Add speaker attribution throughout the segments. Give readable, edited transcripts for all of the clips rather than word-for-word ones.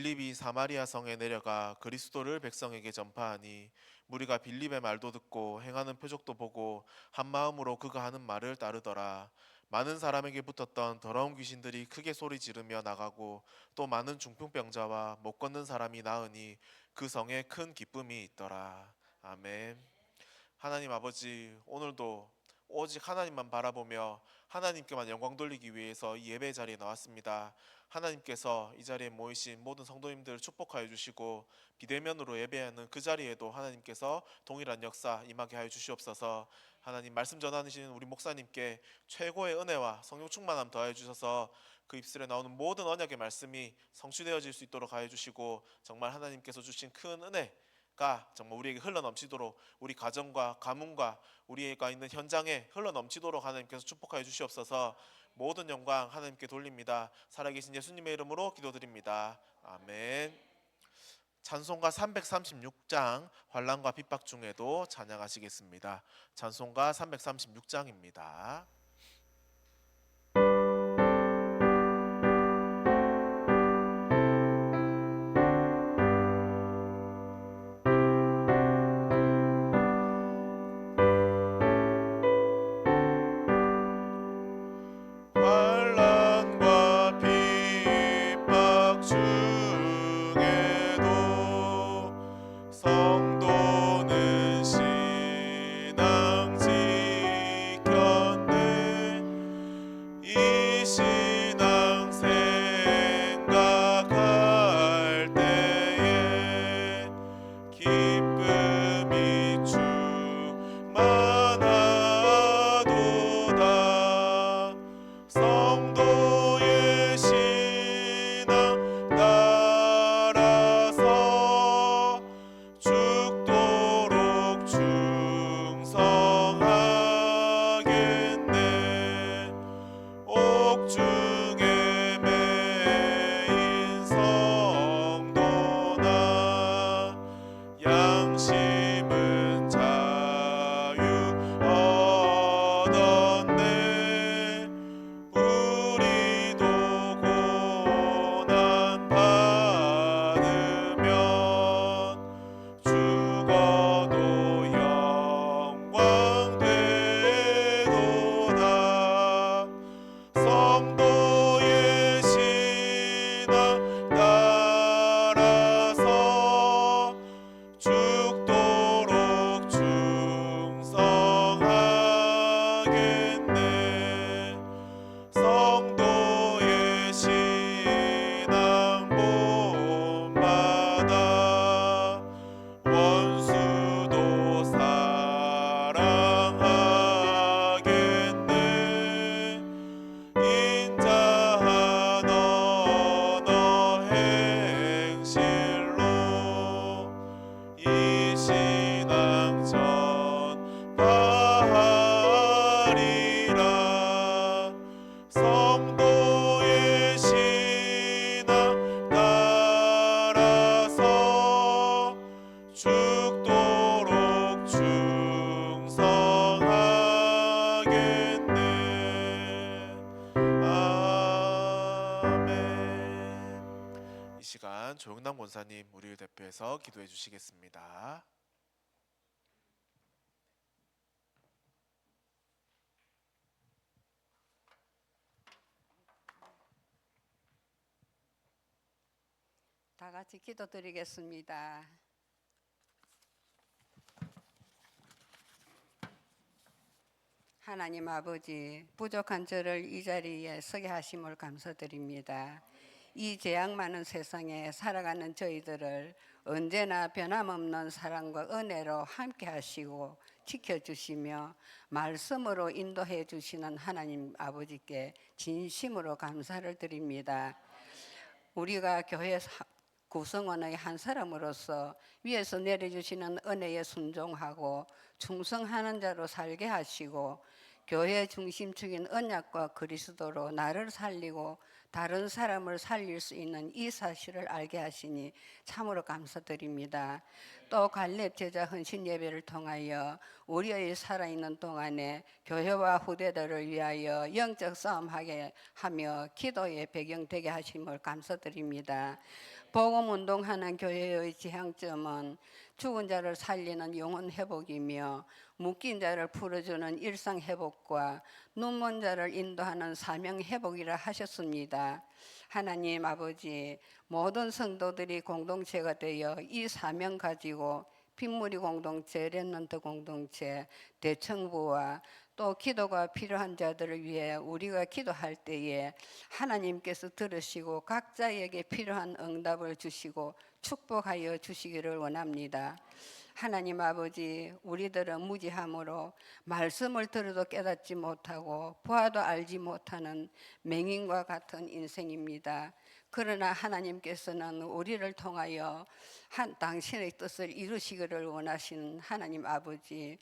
Speaker 1: 빌립이 사마리아 성에 내려가 그리스도를 백성에게 전파하니 무리가 빌립의 말도 듣고 행하는 표적도 보고 한 마음으로 그가 하는 말을 따르더라. 많은 사람에게 붙었던 더러운 귀신들이 크게 소리 지르며 나가고 또 많은 중풍병자와 못 걷는 사람이 나으니 그 성에 큰 기쁨이 있더라. 아멘. 하나님 아버지, 오늘도 오직 하나님만 바라보며 하나님께만 영광 돌리기 위해서 이 예배 자리에 나왔습니다. 하나님께서 이 자리에 모이신 모든 성도님들을 축복하여 주시고 비대면으로 예배하는 그 자리에도 하나님께서 동일한 역사 임하게 하여 주시옵소서. 하나님, 말씀 전하시는 우리 목사님께 최고의 은혜와 성령 충만함 더하여 주셔서 그 입술에 나오는 모든 언약의 말씀이 성취되어질 수 있도록 하여 주시고, 정말 하나님께서 주신 큰 은혜가 정말 우리에게 흘러넘치도록, 우리 가정과 가문과 우리가 있는 현장에 흘러넘치도록 하나님께서 축복하여 주시옵소서. 모든 영광 하나님께 돌립니다. 살아계신 예수님의 이름으로 기도드립니다. 아멘. 찬송가 336장, 환난과 핍박 중에도 찬양하시겠습니다. 찬송가 336장입니다. 환난과 핍박 중에도 성도는 신앙 지켰네. 이 신앙 생각할 때에 기쁨이 충만하도다. 성도의 신앙 따라서 죽도록 충성하겠네. 옥중에 매인 성도나 양심은 자유 얻었네. 우리도 고난 받으면 죽어도 영광 되도다. 성도의 신앙 따라서 죽도록 충성하겠네. 성도의 신앙 본받아 원수도 사랑하겠네. 인자한 언어 행실로 이 신앙 전파하리라. 성도의 신앙 따라서 죽도록 충성하겠네. 아멘. 이 시간 조영남 권사님 우리를 대표해서 기도해 주시겠습니다.
Speaker 2: 다 같이 기도드리겠습니다. 하나님 아버지, 부족한 저를 이 자리에 서게 하심을 감사드립니다. 이 재앙 많은 세상에 살아가는 저희들을 언제나 변함없는 사랑과 은혜로 함께 하시고 지켜주시며 말씀으로 인도해 주시는 하나님 아버지께 진심으로 감사를 드립니다. 우리가 교회 구성원의 한 사람으로서 위에서 내려주시는 은혜에 순종하고 충성하는 자로 살게 하시고 교회 중심적인 언약과 그리스도로 나를 살리고 다른 사람을 살릴 수 있는 이 사실을 알게 하시니 참으로 감사드립니다. 또 갈렙 제자 헌신 예배를 통하여 우리의 살아있는 동안에 교회와 후대들을 위하여 영적 싸움하게 하며 기도의 배경 되게 하심을 감사드립니다. 복음 운동하는 교회의 지향점은 죽은 자를 살리는 영혼 회복이며 묶인 자를 풀어주는 일상 회복과 눈먼 자를 인도하는 사명 회복이라 하셨습니다. 하나님 아버지, 모든 성도들이 공동체가 되어 이 사명 가지고 빗무리 공동체, 렘넌트 공동체, 대청부와 또 기도가 필요한 자들을 위해 우리가 기도할 때에 하나님께서 들으시고 각자에게 필요한 응답을 주시고 축복하여 주시기를 원합니다. 하나님 아버지, 우리들은 무지함으로 말씀을 들어도 깨닫지 못하고 보아도 알지 못하는 맹인과 같은 인생입니다. 그러나 하나님께서는 우리를 통하여 당신의 뜻을 이루시기를 원하시는 하나님 아버지,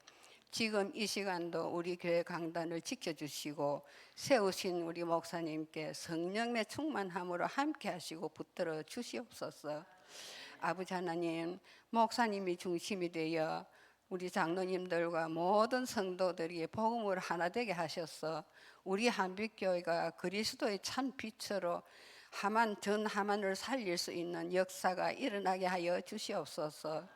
Speaker 2: 지금 이 시간도 우리 교회 강단을 지켜주시고 세우신 우리 목사님께 성령의 충만함으로 함께 하시고 붙들어 주시옵소서. 아버지 하나님, 목사님이 중심이 되어 우리 장로님들과 모든 성도들이 복음을 하나 되게 하셔서 우리 한빛교회가 그리스도의 참 빛으로 전 하만을 살릴 수 있는 역사가 일어나게 하여 주시옵소서.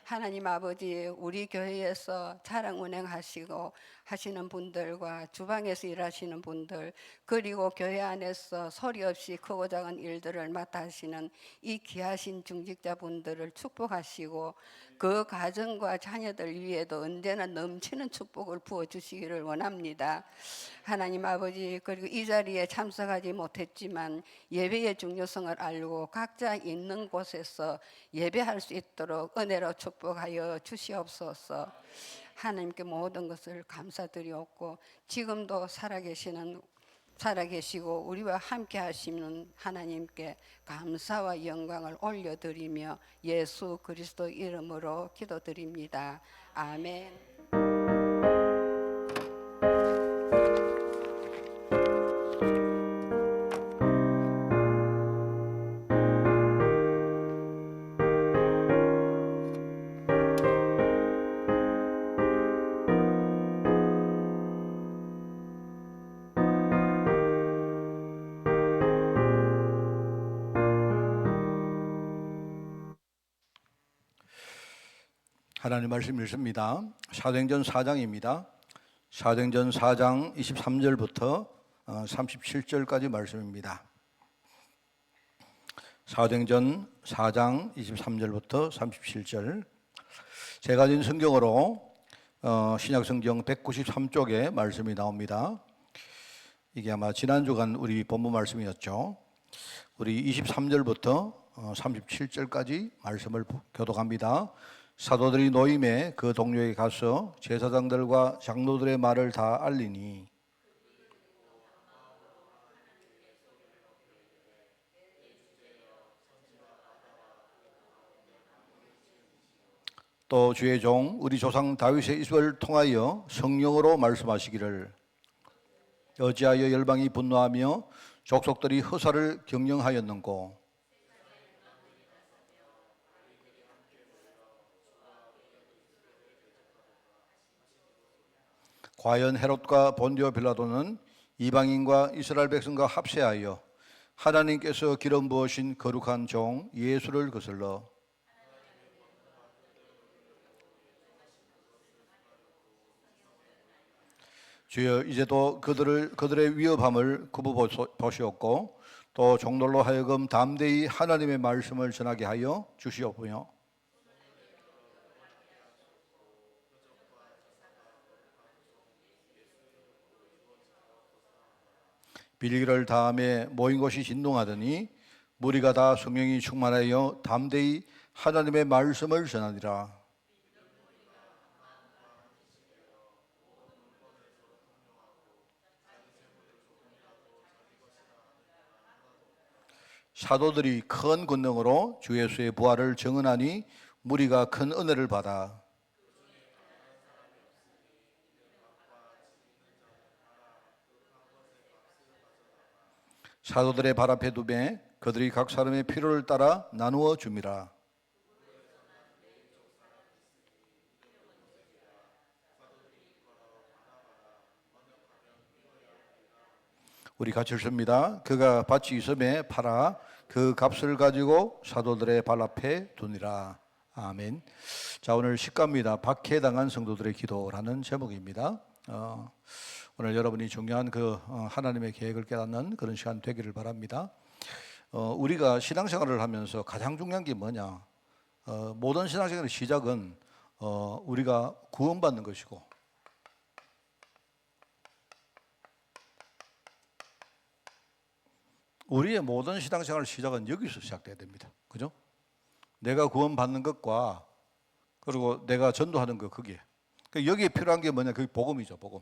Speaker 2: 하나님 아버지, 우리 교회에서 차량 운행하시고 하시는 분들과 주방에서 일하시는 분들, 그리고 교회 안에서 소리 없이 크고 작은 일들을 맡아 하시는 이 귀하신 중직자분들을 축복하시고 그 가정과 자녀들 위에도 언제나 넘치는 축복을 부어주시기를 원합니다. 하나님 아버지, 그리고 이 자리에 참석하지 못했지만 예배의 중요성을 알고 각자 있는 곳에서 예배할 수 있도록 은혜로 축복하여 주시옵소서. 하나님께 모든 것을 감사드리옵고 지금도 살아계시고 우리와 함께 하시는 하나님께 감사와 영광을 올려드리며 예수 그리스도 이름으로 기도드립니다. 아멘.
Speaker 3: 하나님 말씀 읽습니다. 사도행전 4장입니다. 사도행전 4장 23절부터 37절까지 말씀입니다. 사도행전 4장 23절부터 37절. 제가 가진 성경으로 신약성경 193쪽에 말씀이 나옵니다. 이게 아마 지난주간 우리 본문 말씀이었죠. 우리 23절부터 37절까지 말씀을 교독합니다. 사도들이 노임에 그 동료에게 가서 제사장들과 장로들의 말을 다 알리니 또 주의 종 우리 조상 다윗의 이스라엘을 통하여 성령으로 말씀하시기를 어찌하여 열방이 분노하며 족속들이 허사를 경영하였는고 과연 헤롯과 본디오 빌라도는 이방인과 이스라엘 백성과 합세하여 하나님께서 기름 부으신 거룩한 종 예수를 거슬러 주여 이제도 그들의 위협함을 굽어 보시옵고 또 종들로 하여금 담대히 하나님의 말씀을 전하게 하여 주시옵며 빌기를 다음에 모인 곳이 진동하더니 무리가 다 성령이 충만하여 담대히 하나님의 말씀을 전하니라. 사도들이 큰 권능으로 주 예수의 부활을 증언하니 무리가 큰 은혜를 받아 사도들의 발 앞에 두매 그들이 각 사람의 필요를 따라 나누어 줍니다. 우리 같이 읽습니다. 그가 밭이 있음에 팔아 그 값을 가지고 사도들의 발 앞에 두니라. 아멘. 자, 오늘 식가입니다. 박해당한 성도들의 기도라는 제목입니다. 오늘 여러분이 중요한 하나님의 계획을 깨닫는 그런 시간 되기를 바랍니다. 우리가 신앙생활을 하면서 가장 중요한 게 뭐냐? 모든 신앙생활의 시작은 우리가 구원받는 것이고, 우리의 모든 신앙생활 시작은 여기서 시작돼야 됩니다. 그죠? 내가 구원받는 것과 그리고 내가 전도하는 것, 그게. 그러니까 여기에 필요한 게 뭐냐? 그게 복음이죠, 복음.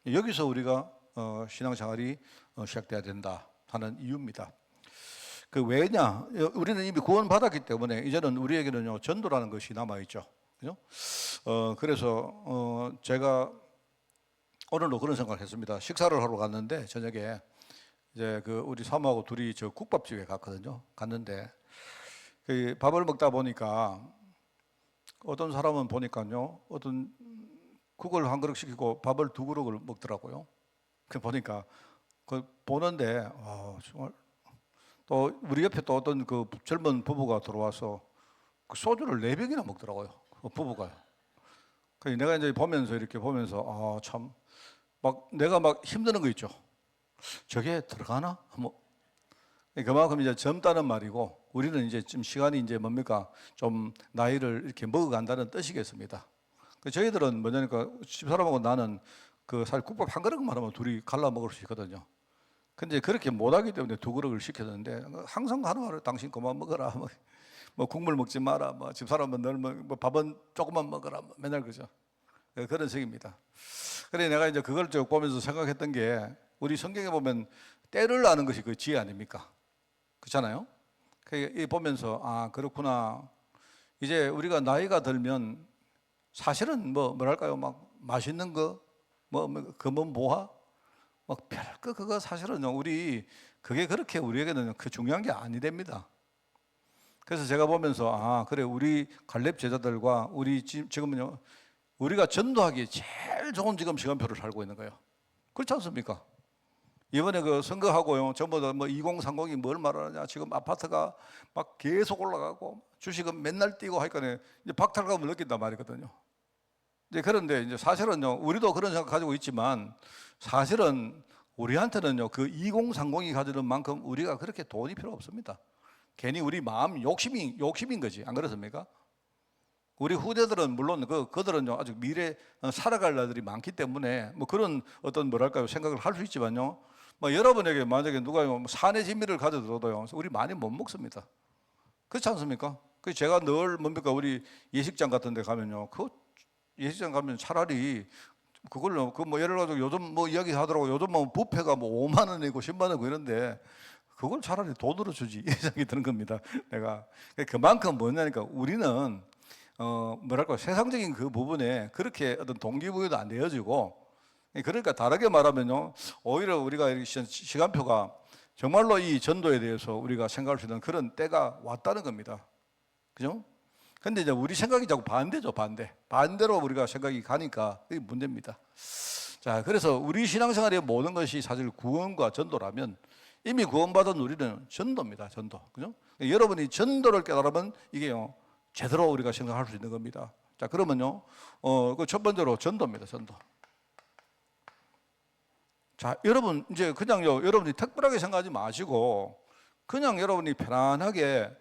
Speaker 3: 여기서 우리가 신앙생활이 시작돼야 된다 하는 이유입니다. 왜냐? 우리는 이미 구원받았기 때문에 이제는 우리에게는요, 전도라는 것이 남아있죠. 그죠? 그래서 제가 오늘도 그런 생각을 했습니다. 식사를 하러 갔는데 저녁에 이제 우리 사모하고 둘이 저 국밥집에 갔거든요. 갔는데 밥을 먹다 보니까 어떤 사람은 보니까요, 어떤 국을 한 그릇 시키고 밥을 두 그릇을 먹더라고요. 보니까 보는데 정말, 또 우리 옆에 또 어떤 젊은 부부가 들어와서 소주를 4병이나 먹더라고요. 부부가요. 내가 이제 이렇게 보면서 참 내가 힘드는 거 있죠. 저게 들어가나? 그만큼 이제 젊다는 말이고, 우리는 이제 좀 시간이 이제 뭡니까? 좀 나이를 이렇게 먹어간다는 뜻이겠습니다. 저희들은 뭐냐니까 집사람하고 나는 사실 국밥 한 그릇만 하면 둘이 갈라 먹을 수 있거든요. 근데 그렇게 못하기 때문에 두 그릇을 시켰는데 항상 하루하루 당신 그만 먹어라. 국물 먹지 마라. 집사람은 늘 밥은 조금만 먹어라. 맨날 그죠. 그런 식입니다. 그래 내가 이제 그걸 쭉 보면서 생각했던 게, 우리 성경에 보면 때를 아는 것이 그 지혜 아닙니까? 그렇잖아요. 보면서 그렇구나. 이제 우리가 나이가 들면 사실은 뭐랄까요, 맛있는 거, 금은 보화, 별거 그거 사실은 우리 그게 그렇게 우리에게는 그 중요한 게 아니됩니다. 그래서 제가 보면서 그래, 우리 갈렙 제자들과 우리 지금은요, 우리가 전도하기에 제일 좋은 지금 시간표를 살고 있는 거예요. 그렇지 않습니까? 이번에 선거하고요, 전부 다 2030이 뭘 말하느냐, 지금 아파트가 계속 올라가고 주식은 맨날 뛰고 하니까 이제 박탈감을 느낀단 말이거든요. 이제 그런데 이제 사실은요, 우리도 그런 생각 가지고 있지만 사실은 우리한테는요, 2030이 가지는 만큼 우리가 그렇게 돈이 필요 없습니다. 괜히 우리 마음 욕심인 거지, 안 그렇습니까? 우리 후대들은 물론 그들은요, 아직 미래 살아갈 날들이 많기 때문에 그런 어떤 뭐랄까요, 생각을 할 수 있지만요, 여러분에게 만약에 누가 산의 진미를 가져들어도요, 우리 많이 못 먹습니다. 그렇지 않습니까? 제가 늘 뭡니까, 우리 예식장 같은 데 가면요, 예식장 가면 차라리 그걸로 예를 들어서 요즘 이야기 하더라고. 요즘 뷔페가 5만 원이고 10만 원이고 이런데 그걸 차라리 돈으로 주지, 이 생각이 드는 겁니다. 내가 그만큼 뭐냐니까, 우리는 뭐랄까, 세상적인 그 부분에 그렇게 어떤 동기부여도 안 되어지고, 그러니까 다르게 말하면요, 오히려 우리가 시간표가 정말로 이 전도에 대해서 우리가 생각할 수 있는 그런 때가 왔다는 겁니다. 그죠? 근데 이제 우리 생각이 자꾸 반대죠, 반대로 우리가 생각이 가니까 그게 문제입니다. 자, 그래서 우리 신앙생활의 모든 것이 사실 구원과 전도라면 이미 구원받은 우리는 전도입니다, 전도. 그죠? 여러분이 전도를 깨달으면 이게요, 제대로 우리가 생각할 수 있는 겁니다. 자, 그러면요, 첫 번째로 전도입니다, 전도. 자, 여러분, 이제 그냥요, 여러분이 특별하게 생각하지 마시고, 그냥 여러분이 편안하게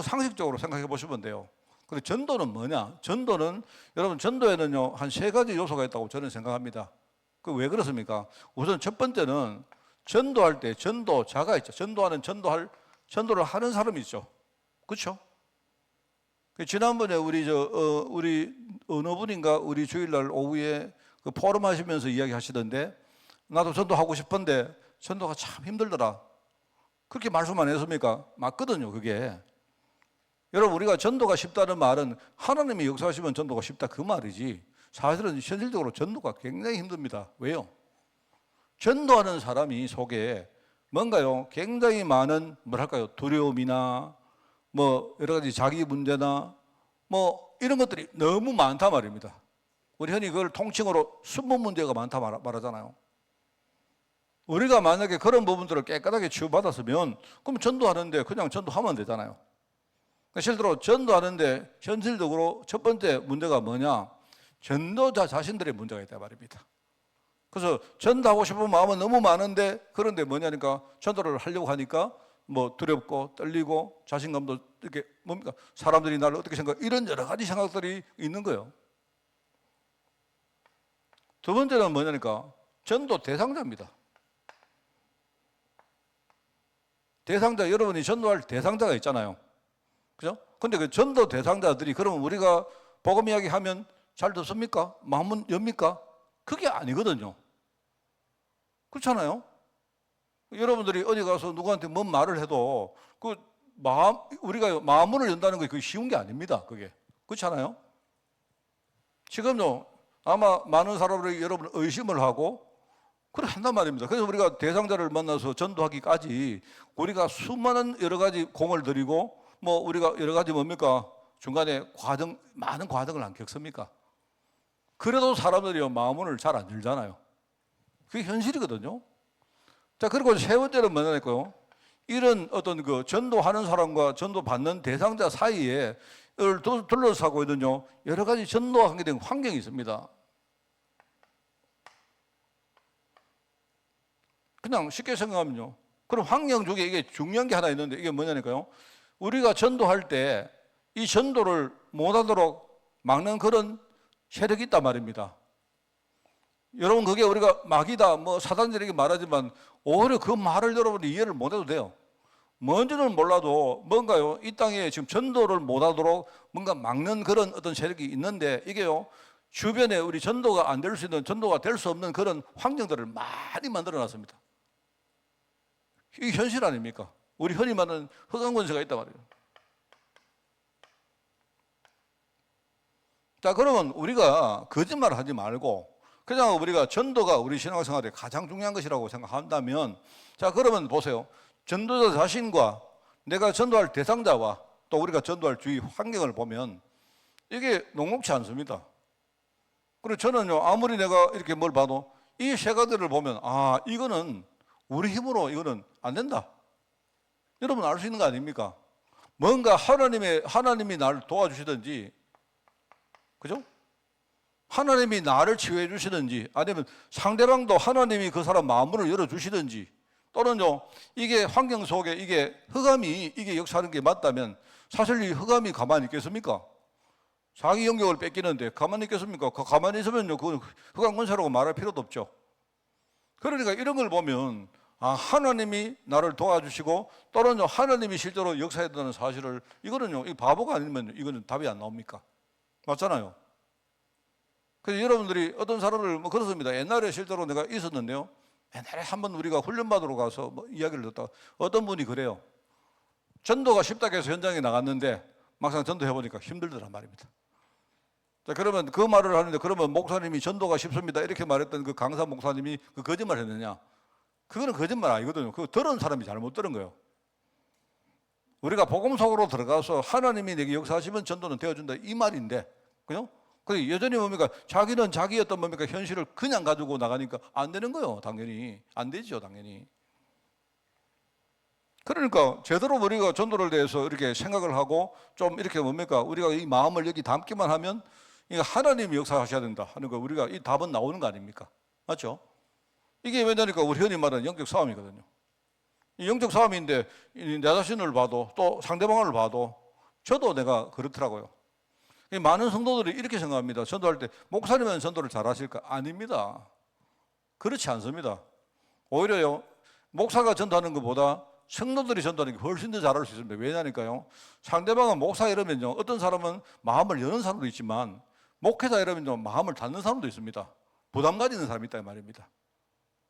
Speaker 3: 상식적으로 생각해 보시면 돼요. 그리고 전도는 뭐냐? 여러분, 전도에는요, 한 3가지 요소가 있다고 저는 생각합니다. 왜 그렇습니까? 우선 첫 번째는 전도할 때 전도자가 있죠. 전도를 하는 사람이 있죠. 그렇죠? 지난번에 우리 어느 분인가 우리 주일날 오후에 포럼 하시면서 이야기 하시던데, 나도 전도하고 싶은데 전도가 참 힘들더라. 그렇게 말씀 안 했습니까? 맞거든요, 그게. 여러분, 우리가 전도가 쉽다는 말은 하나님이 역사하시면 전도가 쉽다 그 말이지, 사실은 현실적으로 전도가 굉장히 힘듭니다. 왜요? 전도하는 사람이 속에 뭔가요, 굉장히 많은 두려움이나 여러 가지 자기 문제나 이런 것들이 너무 많단 말입니다. 우리 흔히 그걸 통칭으로 순문 문제가 많다 말하잖아요. 우리가 만약에 그런 부분들을 깨끗하게 치유받았으면 그럼 전도하는데 그냥 전도하면 되잖아요. 실제로 전도하는데 현실적으로 첫 번째 문제가 뭐냐? 전도자 자신들의 문제가 있다 말입니다. 그래서 전도하고 싶은 마음은 너무 많은데 그런데 뭐냐니까 전도를 하려고 하니까 뭐 두렵고 떨리고 자신감도 이렇게 뭡니까? 사람들이 나를 어떻게 생각? 이런 여러 가지 생각들이 있는 거예요. 두 번째는 뭐냐니까 전도 대상자입니다. 대상자, 여러분이 전도할 대상자가 있잖아요. 그죠? 근데 그 전도 대상자들이 그러면 우리가 복음 이야기 하면 잘 듣습니까? 마음은 엽니까? 그게 아니거든요. 그렇잖아요? 여러분들이 어디 가서 누구한테 뭔 말을 해도 그 우리가 마음문을 연다는 게 그게 쉬운 게 아닙니다. 그게. 그렇잖아요? 지금요, 아마 많은 사람들이 여러분 의심을 하고 그래 한단 말입니다. 그래서 우리가 대상자를 만나서 전도하기까지 우리가 수많은 여러 가지 공을 들이고 뭐 우리가 여러 가지 뭡니까? 중간에 많은 과정을 안 겪습니까? 그래도 사람들이 마음문을 잘 안 열잖아요. 그게 현실이거든요. 자, 그리고 세 번째는 뭐냐니까요. 이런 어떤 그 전도하는 사람과 전도받는 대상자 사이에 둘러싸고 있는요. 여러 가지 전도하게 된 환경이 있습니다. 그냥 쉽게 생각하면요. 그럼 환경 중에 이게 중요한 게 하나 있는데 이게 뭐냐니까요. 우리가 전도할 때 이 전도를 못하도록 막는 그런 세력이 있단 말입니다. 여러분 그게 우리가 마귀다 뭐 사단들에게 말하지만 오히려 그 말을 여러분이 이해를 못해도 돼요. 뭔지는 몰라도 뭔가요 이 땅에 지금 전도를 못하도록 뭔가 막는 그런 어떤 세력이 있는데 이게요 주변에 우리 전도가 안 될 수 있는 전도가 될 수 없는 그런 환경들을 많이 만들어놨습니다. 이게 현실 아닙니까? 우리 흔히 말하는 흑암 권세가 있단 말이에요. 자, 그러면 우리가 거짓말 하지 말고 그냥 우리가 전도가 우리 신앙생활에 가장 중요한 것이라고 생각한다면 자, 그러면 보세요. 전도자 자신과 내가 전도할 대상자와 또 우리가 전도할 주위 환경을 보면 이게 녹록치 않습니다. 그리고 저는요, 아무리 내가 이렇게 뭘 봐도 이 세 가지를 보면 아, 이거는 우리 힘으로 이거는 안 된다. 여러분 알 수 있는 거 아닙니까? 뭔가 하나님이 나를 도와주시든지 그죠? 하나님이 나를 치유해 주시든지 아니면 상대방도 하나님이 그 사람 마음문을 열어주시든지 또는요 이게 환경 속에 이게 흑암이 이게 역사하는 게 맞다면 사실 이 흑암이 가만히 있겠습니까? 자기 영역을 뺏기는데 가만히 있겠습니까? 가만히 있으면요 그 흑암 권세라고 말할 필요도 없죠. 그러니까 이런 걸 보면 아 하나님이 나를 도와주시고 또는요 하나님이 실제로 역사했다는 사실을 이거는요 이 바보가 아니면 이거는 답이 안 나옵니까? 맞잖아요. 그래서 여러분들이 어떤 사람을 뭐 그렇습니다. 옛날에 실제로 내가 있었는데요. 옛날에 한번 우리가 훈련받으러 가서 뭐 이야기를 듣다가 어떤 분이 그래요. 전도가 쉽다 해서 현장에 나갔는데 막상 전도해보니까 힘들더란 말입니다. 자, 그러면 그 말을 하는데 그러면 목사님이 전도가 쉽습니다. 이렇게 말했던 그 강사 목사님이 그 거짓말 했느냐. 그거는 거짓말 아니거든요. 그거 들은 사람이 잘못 들은 거예요. 우리가 복음 속으로 들어가서 하나님이 내게 역사하시면 전도는 되어준다. 이 말인데. 그죠? 그 여전히 뭡니까? 자기는 자기 어떤 뭡니까? 현실을 그냥 가지고 나가니까 안 되는 거예요. 당연히. 안 되죠. 당연히. 그러니까 제대로 우리가 전도를 대해서 이렇게 생각을 하고 좀 이렇게 뭡니까? 우리가 이 마음을 여기 담기만 하면 이거 하나님이 역사하셔야 된다 하는 거 우리가 이 답은 나오는 거 아닙니까? 맞죠? 이게 왜냐니까 우리 흔히 말하는 영적 싸움이거든요. 이 영적 싸움인데 내 자신을 봐도 또 상대방을 봐도 저도 내가 그렇더라고요. 많은 성도들이 이렇게 생각합니다. 전도할 때 목사님은 전도를 잘하실까? 아닙니다. 그렇지 않습니다. 오히려요 목사가 전도하는 것보다 성도들이 전도하는 게 훨씬 더 잘할 수 있습니다. 왜냐니까요 상대방은 목사 이러면요 어떤 사람은 마음을 여는 사람도 있지만 목회자 이러면요 마음을 닫는 사람도 있습니다. 부담 가지는 사람이 있다 이 말입니다.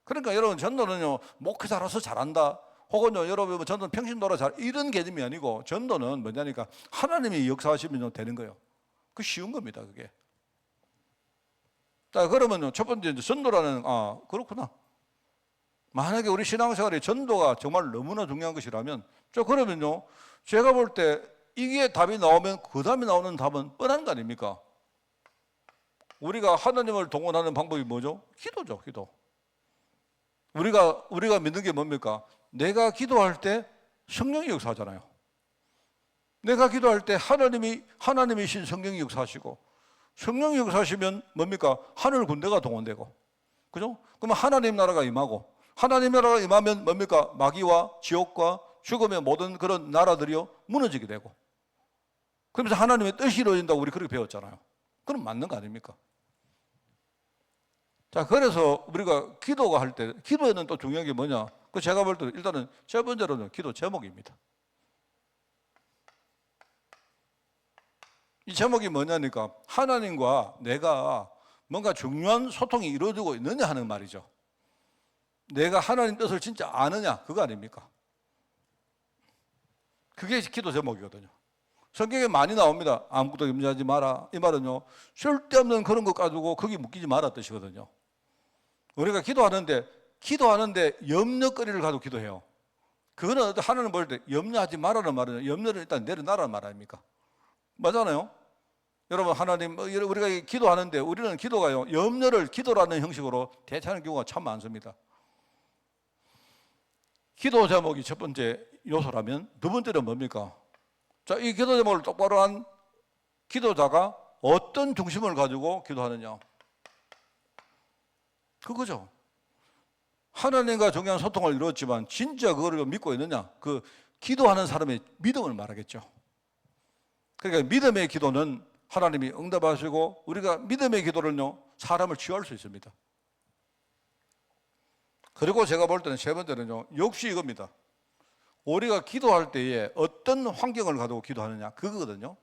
Speaker 3: 그러니까 여러분 전도는요 목회자라서 잘한다 혹은요 여러분 전도는 평신도라 잘 이런 개념이 아니고 전도는 뭐냐니까 하나님이 역사하시면 되는 거예요. 그 쉬운 겁니다, 그게. 자, 그러면요, 첫 번째 전도라는, 아, 그렇구나. 만약에 우리 신앙생활에 전도가 정말 너무나 중요한 것이라면, 그러면요, 제가 볼 때 이게 답이 나오면 그 다음에 나오는 답은 뻔한 거 아닙니까? 우리가 하나님을 동원하는 방법이 뭐죠? 기도죠, 기도. 우리가 믿는 게 뭡니까? 내가 기도할 때 성령이 역사하잖아요. 내가 기도할 때 하나님이신 성령이 역사하시고, 성령이 역사하시면 뭡니까? 하늘 군대가 동원되고, 그죠? 그러면 하나님 나라가 임하고, 하나님 나라가 임하면 뭡니까? 마귀와 지옥과 죽음의 모든 그런 나라들이요 무너지게 되고, 그러면서 하나님의 뜻이 이루어진다고 우리 그렇게 배웠잖아요. 그럼 맞는 거 아닙니까? 자, 그래서 우리가 기도가 할 때, 기도에는 또 중요한 게 뭐냐? 그 제가 볼 때 일단은 첫 번째로는 기도 제목입니다. 이 제목이 뭐냐니까 하나님과 내가 뭔가 중요한 소통이 이루어지고 있느냐 하는 말이죠. 내가 하나님 뜻을 진짜 아느냐 그거 아닙니까? 그게 기도 제목이거든요. 성경에 많이 나옵니다. 아무것도 염려하지 마라. 이 말은요, 쓸데없는 그런 것 가지고 거기 묶이지 마라 뜻이거든요. 우리가 기도하는데 염려거리를 가지고 기도해요. 그거는 하나님 볼 때 염려하지 말라는 말은 염려를 일단 내려놔라는 말 아닙니까? 맞잖아요. 여러분, 하나님, 우리가 기도하는데 우리는 기도가요, 염려를 기도라는 형식으로 대체하는 경우가 참 많습니다. 기도 제목이 첫 번째 요소라면 두 번째는 뭡니까? 자, 이 기도 제목을 똑바로 한 기도자가 어떤 중심을 가지고 기도하느냐? 그거죠. 하나님과 중요한 소통을 이루었지만 진짜 그걸 믿고 있느냐? 그 기도하는 사람의 믿음을 말하겠죠. 그러니까 믿음의 기도는 하나님이 응답하시고, 우리가 믿음의 기도를요 사람을 치유할 수 있습니다. 그리고 제가 볼 때는 세 번째는요, 역시 이겁니다. 우리가 기도할 때에 어떤 환경을 가지고 기도하느냐 그거거든요.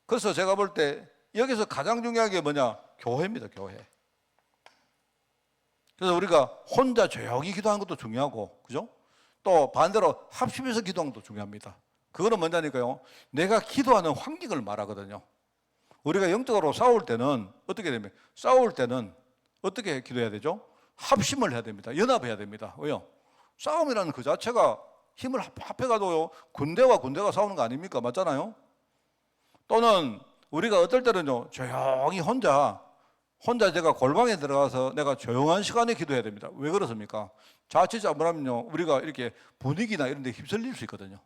Speaker 3: 그래서 제가 볼 때 여기서 가장 중요한 게 뭐냐? 교회입니다. 교회. 그래서 우리가 혼자 조용히 기도하는 것도 중요하고, 그죠? 또 반대로 합심해서 기도하는 것도 중요합니다. 그거는 뭐냐니까요, 내가 기도하는 환경을 말하거든요. 우리가 영적으로 싸울 때는 어떻게 됩니까? 싸울 때는 어떻게 기도해야 되죠? 합심을 해야 됩니다. 연합해야 됩니다. 왜요? 싸움이라는 그 자체가 힘을 합해가지고요 군대와 군대가 싸우는 거 아닙니까? 맞잖아요. 또는 우리가 어떨 때는요 조용히 혼자 제가 골방에 들어가서 내가 조용한 시간에 기도해야 됩니다. 왜 그렇습니까? 자칫 잘못하면요 우리가 이렇게 분위기나 이런 데 휩쓸릴 수 있거든요.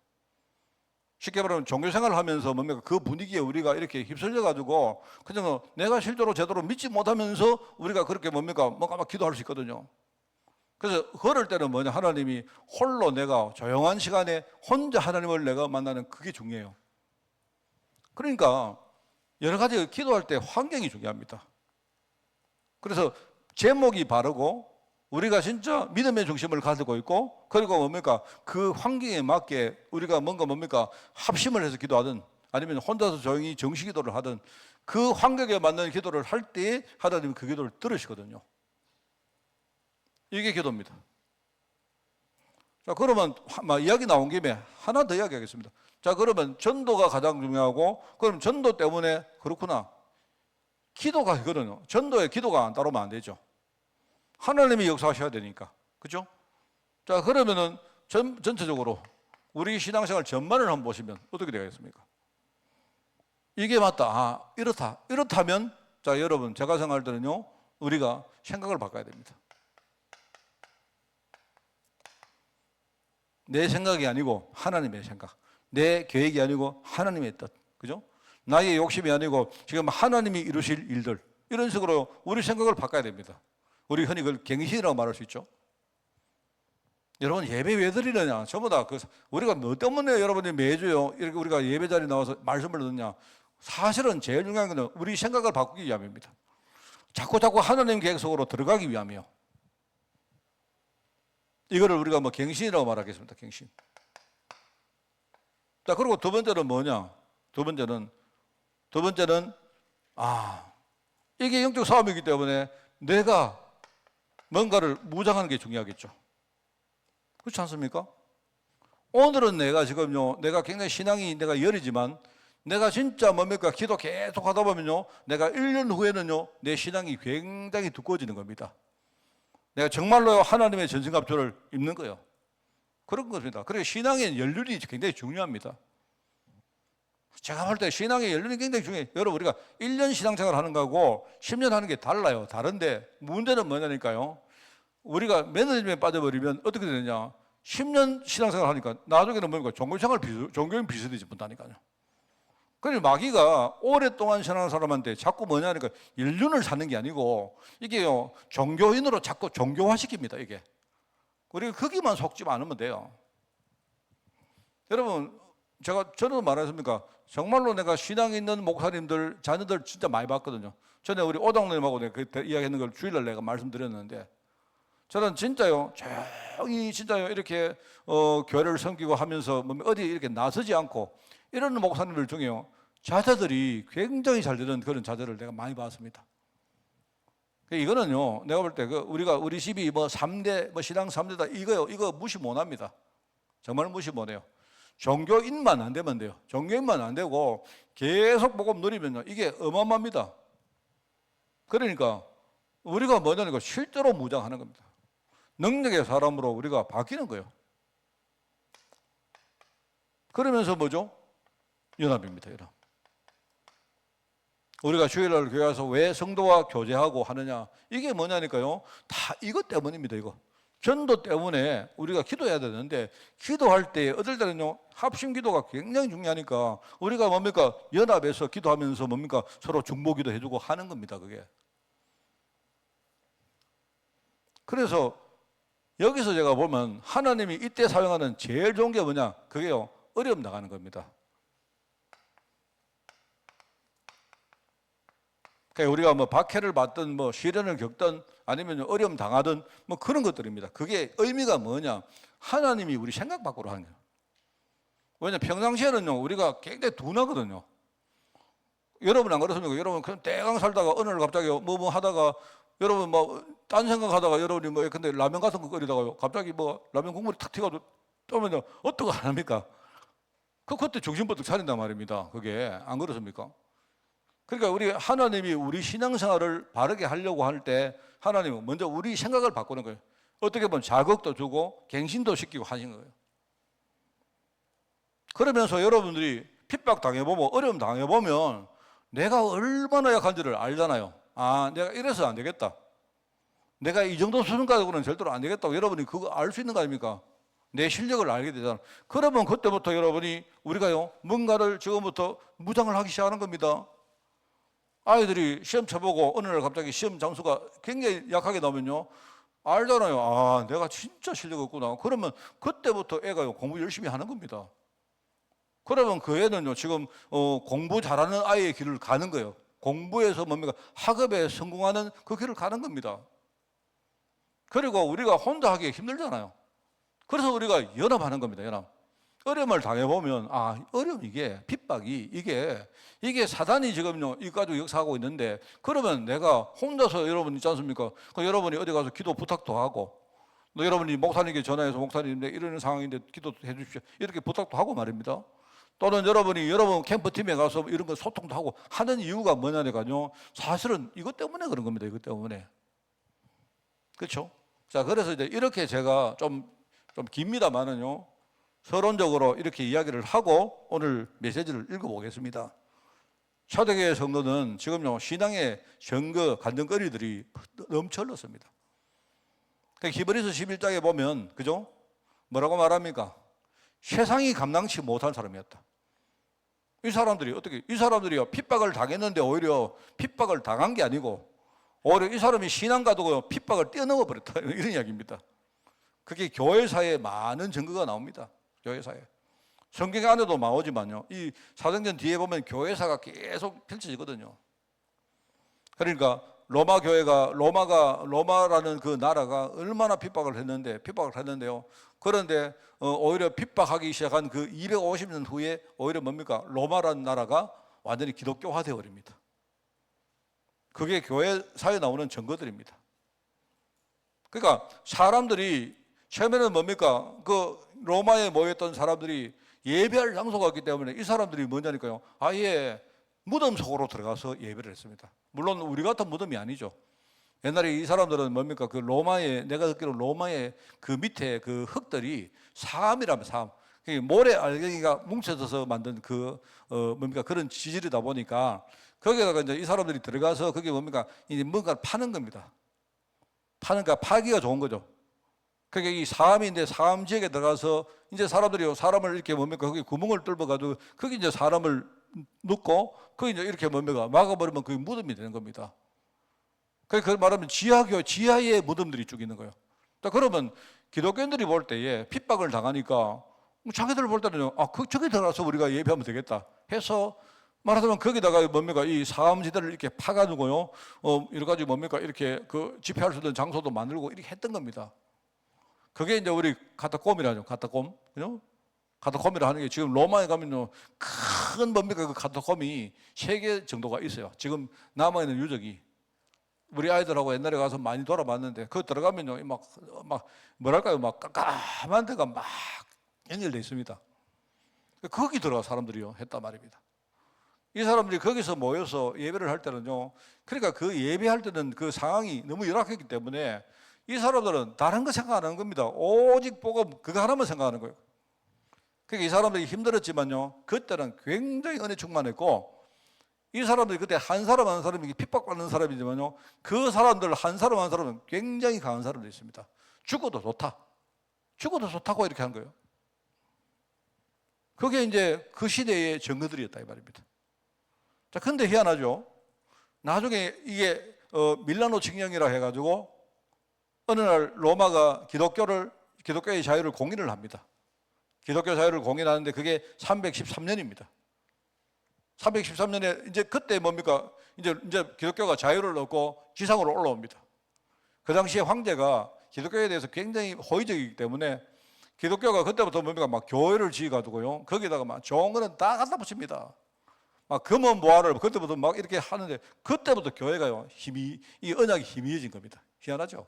Speaker 3: 쉽게 말하면 종교생활을 하면서 뭡니까? 그 분위기에 우리가 이렇게 휩쓸려가지고 그냥 내가 실제로 제대로 믿지 못하면서 우리가 그렇게 뭡니까? 뭔가 막 기도할 수 있거든요. 그래서 그럴 때는 뭐냐? 하나님이 홀로 내가 조용한 시간에 혼자 하나님을 내가 만나는 그게 중요해요. 그러니까 여러 가지 기도할 때 환경이 중요합니다. 그래서 제목이 바르고 우리가 진짜 믿음의 중심을 가지고 있고, 그리고 뭡니까? 그 환경에 맞게 우리가 뭡니까? 합심을 해서 기도하든 아니면 혼자서 조용히 정시 기도를 하든 그 환경에 맞는 기도를 할 때 하나님은 그 기도를 들으시거든요. 이게 기도입니다. 자, 그러면 이야기 나온 김에 하나 더 이야기하겠습니다. 자, 그러면 전도가 가장 중요하고, 그럼 전도 때문에 그렇구나. 기도가 이거는요, 전도에 기도가 안 따르면 안 되죠. 하나님이 역사하셔야 되니까. 그죠? 자, 그러면은 전체적으로 우리 신앙생활 전반을 한번 보시면 어떻게 되겠습니까? 이게 맞다. 아, 이렇다면, 자, 여러분, 제가 생각할 때는요, 우리가 생각을 바꿔야 됩니다. 내 생각이 아니고 하나님의 생각. 내 계획이 아니고 하나님의 뜻. 그죠? 나의 욕심이 아니고 지금 하나님이 이루실 일들. 이런 식으로 우리 생각을 바꿔야 됩니다. 우리 흔히 그걸 갱신이라고 말할 수 있죠. 여러분, 예배 왜 드리느냐? 전부 다 우리가 뭐 때문에 여러분이 매주요 이렇게 우리가 예배 자리에 나와서 말씀을 듣느냐? 사실은 제일 중요한 건 우리 생각을 바꾸기 위함입니다. 자꾸 하나님 계획 속으로 들어가기 위함이요. 이거를 우리가 갱신이라고 말하겠습니다. 갱신. 자, 그리고 두 번째는 뭐냐? 두 번째는 이게 영적 싸움이기 때문에 내가 뭔가를 무장하는 게 중요하겠죠. 그렇지 않습니까? 오늘은 내가 굉장히 신앙이 내가 여리지만 내가 진짜 기도 계속 하다 보면요, 내가 1년 후에는요, 내 신앙이 굉장히 두꺼워지는 겁니다. 내가 정말로 하나님의 전승갑주를 입는 거예요. 그런 것입니다. 그래서 신앙의 연륜이 굉장히 중요합니다. 제가 볼 때 신앙의 연륜이 굉장히 중요해요. 여러분, 우리가 1년 신앙생활 하는 거하고 10년 하는 게 달라요. 다른데 문제는 뭐냐니까요. 우리가 매너리즘에 빠져버리면 어떻게 되느냐. 10년 신앙생활 하니까 나중에는 뭡니까? 종교인 비슷해지 못하니까요. 그래서 마귀가 오랫동안 신앙하는 사람한테 자꾸 뭐냐니까 연륜을 찾는 게 아니고 이게요, 종교인으로 자꾸 종교화시킵니다, 이게. 우리가 거기만 속지 않으면 돼요. 여러분, 저는 말했습니까? 정말로 내가 신앙 있는 목사님들, 자녀들 진짜 많이 봤거든요. 전에 우리 오당님하고 내가 그때 이야기했는 걸 주일날 내가 말씀드렸는데, 저는 진짜요, 조용히 진짜요, 이렇게 교회를 섬기고 하면서 어디 이렇게 나서지 않고 이런 목사님들 중에요, 자녀들이 굉장히 잘 되는 그런 자녀를 내가 많이 봤습니다. 이거는요, 내가 볼 때 우리 집이 뭐 3대, 신앙 3대다, 이거 무시 못 합니다. 정말 무시 못 해요. 종교인만 안 되면 돼요. 종교인만 안 되고 계속 복음 누리면요, 이게 어마어마합니다. 그러니까 우리가 뭐냐니까 실제로 무장하는 겁니다. 능력의 사람으로 우리가 바뀌는 거예요. 그러면서 뭐죠? 연합입니다, 연합. 우리가 주일날 교회 와서 왜 성도와 교제하고 하느냐, 이게 뭐냐니까요, 다 이것 때문입니다. 이거 전도 때문에 우리가 기도해야 되는데, 기도할 때 어떨 때는요, 합심 기도가 굉장히 중요하니까 우리가 뭡니까, 연합해서 기도하면서 뭡니까, 서로 중보기도 해주고 하는 겁니다, 그게. 그래서 여기서 제가 보면 하나님이 이때 사용하는 제일 좋은 게 뭐냐, 그게요, 어려움 나가는 겁니다. 그러니까 우리가 뭐 박해를 받든 뭐 시련을 겪든 아니면 어려움 당하든 뭐 그런 것들입니다. 그게 의미가 뭐냐, 하나님이 우리 생각 밖으로 하는 거예요. 왜냐, 평상시에는요, 우리가 굉장히 둔하거든요. 여러분 안 그렇습니까? 여러분 그냥 대강 살다가 어느 날 갑자기 뭐 하다가, 여러분 뭐 딴 생각하다가 여러분이 뭐 근데 라면 같은 거 끓이다가요, 갑자기 뭐 라면 국물이 탁 튀어가지고 떠면요, 어떡 안 합니까? 그때 정신버뜩 차린단 말입니다. 그게 안 그렇습니까? 그러니까 하나님이 우리 신앙생활을 바르게 하려고 할 때 하나님은 먼저 우리 생각을 바꾸는 거예요. 어떻게 보면 자극도 주고 갱신도 시키고 하신 거예요. 그러면서 여러분들이 핍박 당해보고 어려움 당해보면 내가 얼마나 약한지를 알잖아요. 아, 내가 이래서 안 되겠다. 내가 이 정도 수준 가지고는 절대로 안 되겠다고 여러분이 그거 알 수 있는 거 아닙니까? 내 실력을 알게 되잖아요. 그러면 그때부터 여러분이 우리가요, 뭔가를 지금부터 무장을 하기 시작하는 겁니다. 아이들이 시험 쳐보고 어느 날 갑자기 시험 점수가 굉장히 약하게 나오면요, 알잖아요. 아, 내가 진짜 실력 없구나. 그러면 그때부터 애가요, 공부 열심히 하는 겁니다. 그러면 그 애는요, 지금 공부 잘하는 아이의 길을 가는 거예요. 공부에서 뭡니까, 학업에 성공하는 그 길을 가는 겁니다. 그리고 우리가 혼자 하기 힘들잖아요. 그래서 우리가 연합하는 겁니다, 연합. 어려움을 당해보면, 아, 어려움, 이게 핍박이 이게 사단이 지금요 이거 가지고 역사하고 있는데, 그러면 내가 혼자서, 여러분 있지 않습니까? 여러분이 어디 가서 기도 부탁도 하고, 또 여러분이 목사님께 전화해서 목사님 이런 상황인데 기도 해주십시오, 이렇게 부탁도 하고 말입니다. 또는 여러분 캠프팀에 가서 이런 거 소통도 하고 하는 이유가 뭐냐니까요, 사실은 이것 때문에 그런 겁니다. 이것 때문에. 그렇죠? 자, 그래서 이제 이렇게 제가 좀 깁니다만은요, 서론적으로 이렇게 이야기를 하고 오늘 메시지를 읽어보겠습니다. 초대교회 성도는 지금요, 신앙의 증거, 간증거리들이 넘쳐 흘렀습니다. 히브리서 11장에 보면, 그죠? 뭐라고 말합니까? 세상이 감당치 못한 사람이었다. 이 사람들이요, 핍박을 당했는데 오히려 핍박을 당한 게 아니고, 오히려 이 사람이 신앙 가지고 핍박을 뛰어넘어 버렸다. 이런 이야기입니다. 그게 교회사에 많은 증거가 나옵니다. 교회사에. 성경 안에도 나오지만요, 이 사도행전 뒤에 보면 교회사가 계속 펼쳐지거든요. 그러니까 로마라는 그 나라가 얼마나 핍박을 했는데요. 그런데 오히려 핍박하기 시작한 그 250년 후에 오히려 뭡니까? 로마라는 나라가 완전히 기독교화 되어 버립니다. 그게 교회사에 나오는 증거들입니다. 그러니까 사람들이 처음에는 뭡니까? 그 로마에 모였던 사람들이 예배할 장소가 있기 때문에 이 사람들이 뭐냐니까요, 아예 무덤 속으로 들어가서 예배를 했습니다. 물론 우리 같은 무덤이 아니죠. 옛날에 이 사람들은 뭡니까? 내가 듣기로 로마의 그 밑에 그 흙들이 사암이라면 사암. 모래 알갱이가 뭉쳐져서 만든 뭡니까 그런 지질이다 보니까 거기다가 이제 이 사람들이 들어가서 그게 뭡니까 이제 뭔가를 파는 겁니다. 파니까 파기가 좋은 거죠. 그게 이 사암인데 사암 지역에 들어가서 이제 사람을 이렇게 뭡니까 거기 구멍을 뚫어가지고 거기 이제 사람을 넣고 거기 이제 이렇게 뭡니까 막아버리면 그게 무덤이 되는 겁니다. 그 말하면 지하에 무덤들이 쭉 있는 거예요. 그러면 기독교인들이 볼 때에 핍박을 당하니까 자기들 볼 때는 저기 들어가서 우리가 예배하면 되겠다 해서 말하자면 거기다가 뭡니까 이 사암지대를 이렇게 파가지고요 여러 가지 뭡니까 이렇게 그 집회할 수 있는 장소도 만들고 이렇게 했던 겁니다. 그게 이제 우리 카타콤이라죠. 카타콤, 그죠? 카타콤이라 하는 게 지금 로마에 가면요 큰 뭡니까 그 카타콤이 3개 정도가 있어요. 지금 남아 있는 유적이. 우리 아이들하고 옛날에 가서 많이 돌아봤는데 그 들어가면요 막 뭐랄까요 막 깜깜한 데가 막 연결돼 있습니다. 거기 들어가 사람들이요 했단 말입니다. 이 사람들이 거기서 모여서 예배를 할 때는요 그러니까 그 예배할 때는 그 상황이 너무 열악했기 때문에 이 사람들은 다른 거 생각 안 하는 겁니다. 오직 복음 그거 하나만 생각하는 거예요. 그러니까 이 사람들이 힘들었지만요 그때는 굉장히 은혜 충만했고 이 사람들이 그때 한 사람이 핍박받는 사람이지만요 그 사람들 한 사람은 굉장히 강한 사람들이 있습니다. 죽어도 좋다고 이렇게 한 거예요. 그게 이제 그 시대의 정거들이었다 이 말입니다. 자, 근데 희한하죠. 나중에 이게 밀라노 칙령이라 해가지고 어느 날 로마가 기독교의 자유를 공인을 합니다. 기독교 자유를 공인하는데 그게 313년입니다. 313년에 이제 그때 뭡니까? 이제 기독교가 자유를 얻고 지상으로 올라옵니다. 그 당시에 황제가 기독교에 대해서 굉장히 호의적이기 때문에 기독교가 그때부터 뭡니까? 막 교회를 지어가지고요. 거기다가 막 좋은 거는 다 갖다 붙입니다. 막 금은 보화를 그때부터 막 이렇게 하는데 그때부터 교회가요. 이 언약이 희미해진 겁니다. 희한하죠?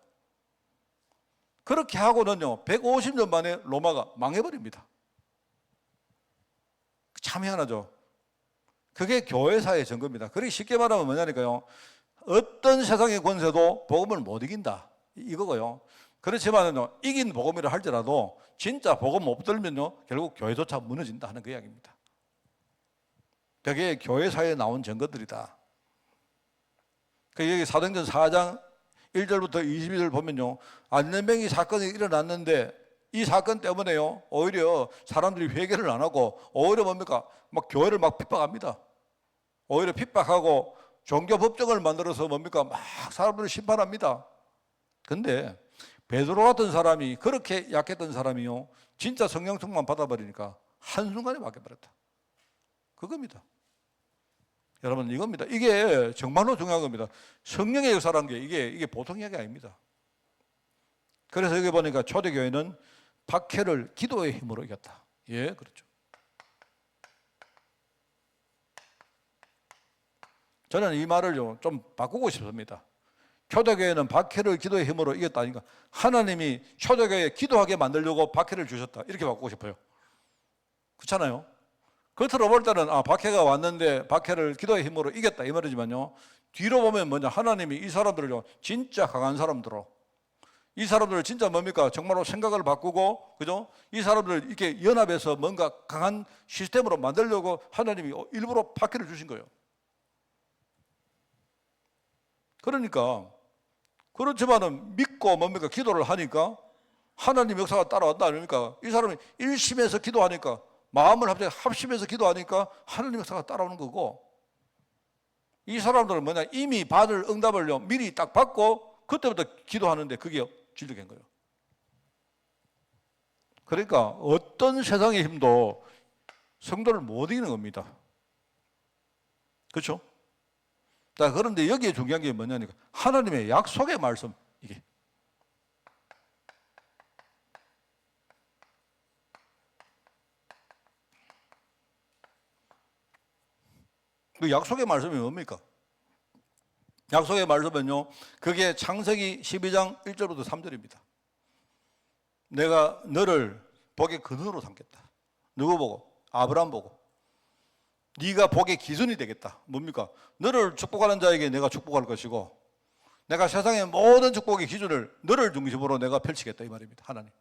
Speaker 3: 그렇게 하고는요. 150년 만에 로마가 망해버립니다. 참 희한하죠? 그게 교회사의 증거입니다. 그렇게 쉽게 말하면 뭐냐니까요. 어떤 세상의 권세도 복음을 못 이긴다. 이거고요. 그렇지만은요, 이긴 복음이라 할지라도 진짜 복음 못 들면요, 결국 교회조차 무너진다 하는 그 이야기입니다. 그게 교회사에 나온 증거들이다. 여기 사도행전 4장 1절부터 22절 보면요, 안전병이 사건이 일어났는데 이 사건 때문에요, 오히려 사람들이 회개를 안 하고 오히려 뭡니까? 막 교회를 막 핍박합니다. 오히려 핍박하고 종교 법정을 만들어서 뭡니까? 막 사람들을 심판합니다. 근데 베드로 같은 사람이 그렇게 약했던 사람이요 진짜 성령 충만 받아버리니까 한순간에 바뀌어버렸다. 그겁니다. 여러분 이겁니다. 이게 정말로 중요한 겁니다. 성령의 역사라는 게 이게 보통 이야기 아닙니다. 그래서 여기 보니까 초대교회는 박해를 기도의 힘으로 이겼다. 예, 그렇죠. 저는 이 말을 좀 바꾸고 싶습니다. 초대교회는 박해를 기도의 힘으로 이겼다니까 하나님이 초대교회 기도하게 만들려고 박해를 주셨다. 이렇게 바꾸고 싶어요. 그렇잖아요. 겉으로 볼 때는 박해가 왔는데 박해를 기도의 힘으로 이겼다 이 말이지만요. 뒤로 보면 뭐냐 하나님이 이 사람들을 진짜 강한 사람들로 이 사람들을 진짜 뭡니까 정말로 생각을 바꾸고 그죠? 이 사람들을 이렇게 연합해서 뭔가 강한 시스템으로 만들려고 하나님이 일부러 박해를 주신 거예요. 그러니까 그렇지만은 믿고 뭡니까 기도를 하니까 하나님 역사가 따라왔다 아닙니까? 이 사람이 일심해서 기도하니까 마음을 갑자기 합심해서 기도하니까 하나님 역사가 따라오는 거고 이 사람들은 뭐냐 이미 받을 응답을 미리 딱 받고 그때부터 기도하는데 그게 진리된 거예요. 그러니까 어떤 세상의 힘도 성도를 못 이기는 겁니다. 그렇죠? 자, 그런데 여기에 중요한 게 뭐냐니까 하나님의 약속의 말씀 이게 그 약속의 말씀이 뭡니까? 약속의 말씀은요 그게 창세기 12장 1절부터 3절입니다. 내가 너를 복의 근원으로 삼겠다. 누구 보고? 아브라함 보고. 네가 복의 기준이 되겠다. 뭡니까? 너를 축복하는 자에게 내가 축복할 것이고 내가 세상의 모든 축복의 기준을 너를 중심으로 내가 펼치겠다 이 말입니다. 하나님.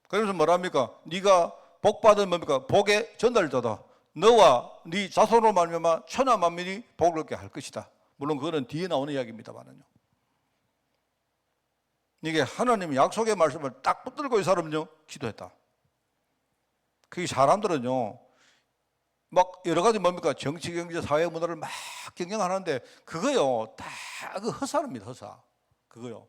Speaker 3: 그래서 뭐랍니까? 네가 복받은 뭡니까? 복의 전달자다. 너와 네 자손으로 말미암아 천하 만민이 복을 얻게 할 것이다. 물론 그거는 뒤에 나오는 이야기입니다만요. 이게 하나님의 약속의 말씀을 딱 붙들고 이 사람은요 기도했다. 그 사람들은요 막 여러 가지 뭡니까? 정치, 경제, 사회 문화를 막 경영하는데 그거요 다 그 허사입니다. 허사. 그거요.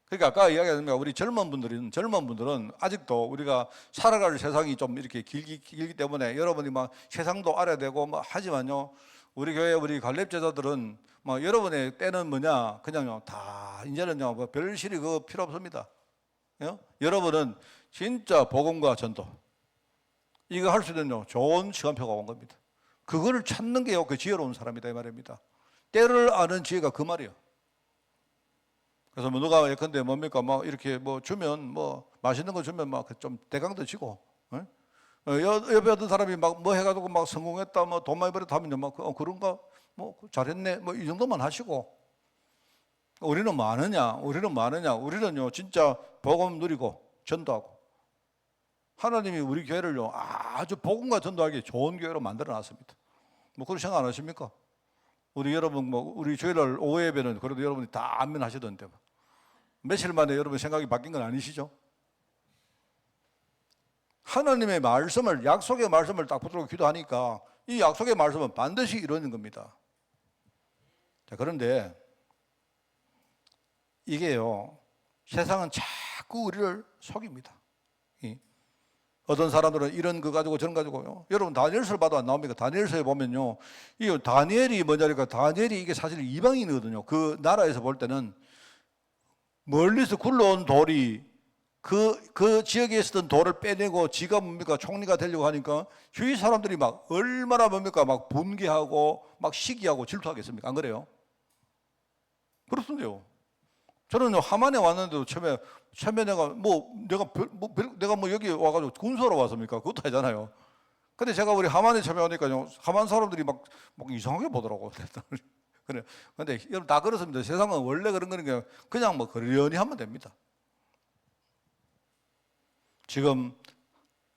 Speaker 3: 그러니까 아까 이야기했습니다. 우리 젊은 분들은 아직도 우리가 살아갈 세상이 좀 이렇게 길기 때문에 여러분이 막 세상도 알아야 되고 뭐 하지만요. 우리 교회 우리 갈렙 제자들은 뭐 여러분의 때는 뭐냐? 그냥요 다 이제는요 뭐 별실이 그거 필요 없습니다. 여러분은 진짜 복음과 전도 이거 할 수 있는 좋은 시간표가 온 겁니다. 그거를 찾는 게요 그 지혜로운 사람이다 이 말입니다. 때를 아는 지혜가 그 말이에요. 그래서 뭐 누가 예컨대 뭡니까 막 이렇게 뭐 주면 뭐 맛있는 거 주면 막 좀 대강도 치고 옆에 어떤 사람이 막 뭐 해가지고 막 성공했다 뭐 돈 많이 벌었다 하면 막 그런가 뭐 잘했네 뭐 이 정도만 하시고 우리는 뭐 아느냐 우리는요 진짜 복음 누리고 전도하고 하나님이 우리 교회를요 아주 복음과 전도하기 좋은 교회로 만들어 놨습니다. 뭐 그런 생각 안 하십니까? 우리 여러분 뭐 우리 주일날 오후 예배는 그래도 여러분이 다 안면하시던데 며칠 만에 여러분 생각이 바뀐 건 아니시죠? 하나님의 말씀을 약속의 말씀을 딱 붙들고 기도하니까 이 약속의 말씀은 반드시 이루어지는 겁니다. 자, 그런데 이게요 세상은 자꾸 우리를 속입니다. 어떤 사람들은 이런 거 가지고 저런 가지고요. 여러분 다니엘서를 봐도 안 나옵니까? 다니엘서에 보면요, 이 다니엘이 뭐냐니까 다니엘이 이게 사실 이방인이거든요. 그 나라에서 볼 때는 멀리서 굴러온 돌이 그 지역에 있었던 돌을 빼내고 지가 뭡니까 총리가 되려고 하니까 주위 사람들이 막 얼마나 뭡니까 막 분개하고 막 시기하고 질투하겠습니까? 안 그래요? 그렇던데요. 저는 하만에 왔는데도 처음에 내가 뭐 여기 와가지고 군소로 왔습니까? 그것도 아니잖아요. 근데 제가 우리 하만에 처음에 오니까요, 하만 사람들이 막 이상하게 보더라고. 그래. 근데 여러분 다 그렇습니다. 세상은 원래 그런 거니까 그냥 뭐 그러려니 하면 됩니다. 지금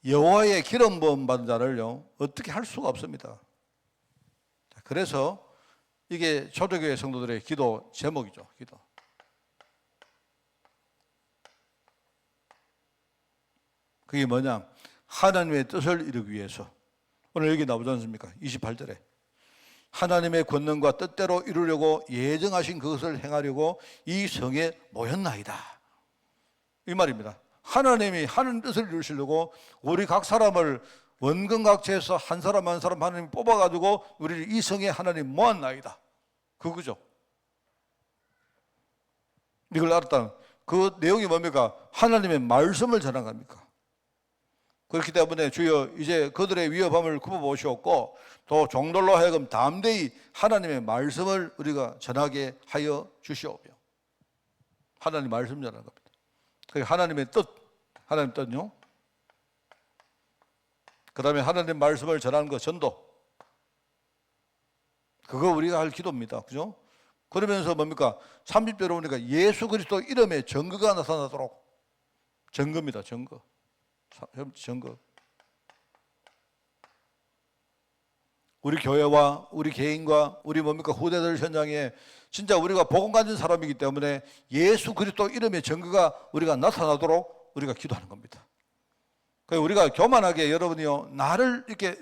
Speaker 3: 여호와의 기름 부음 받은 자를요 어떻게 할 수가 없습니다. 그래서 이게 초대교회 성도들의 기도 제목이죠. 기도. 그게 뭐냐? 하나님의 뜻을 이루기 위해서. 오늘 여기 나오지 않습니까? 28절에 하나님의 권능과 뜻대로 이루려고 예정하신 그것을 행하려고 이 성에 모였나이다. 이 말입니다. 하나님이 하는 뜻을 이루시려고 우리 각 사람을 원근각체에서 한 사람 한 사람 하나님 뽑아가지고 우리를 이 성에 하나님 모았나이다. 그거죠. 이걸 알았다. 그 내용이 뭡니까? 하나님의 말씀을 전한 겁니까? 그렇기 때문에 주여 이제 그들의 위협함을 굽어보시옵고 또 종들로 하여금 담대히 하나님의 말씀을 우리가 전하게 하여 주시옵며. 하나님 말씀 전하는 겁니다. 그게 하나님의 뜻, 하나님 뜻요. 그 다음에 하나님 말씀을 전하는 거 전도. 그거 우리가 할 기도입니다. 그죠? 그러면서 뭡니까? 30절에 보니까 예수 그리스도 이름의 증거가 나타나도록. 증거입니다. 증거. 증거. 우리 교회와 우리 개인과 우리 뭡니까 후대들 현장에 진짜 우리가 복음 가진 사람이기 때문에 예수 그리스도 이름의 증거가 우리가 나타나도록 우리가 기도하는 겁니다. 그러니까 우리가 교만하게 여러분이요 나를 이렇게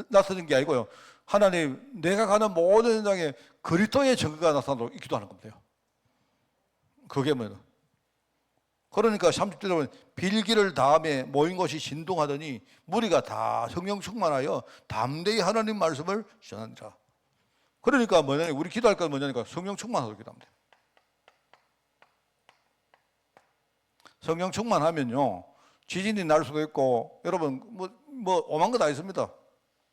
Speaker 3: 나타내는 게 아니고요 하나님 내가 가는 모든 현장에 그리스도의 증거가 나타나도록 기도하는 겁니다. 그게 뭐예요? 그러니까 30절에 보면 빌기를 다음에 모인 것이 진동하더니 무리가 다 성령 충만하여 담대히 하나님 말씀을 전하니라. 그러니까 뭐냐 우리 기도할 건 뭐냐니까 성령 충만하도록 기도하면 돼요. 성령 충만하면요 지진이 날 수도 있고 여러분 뭐 오만 거 다 있습니다.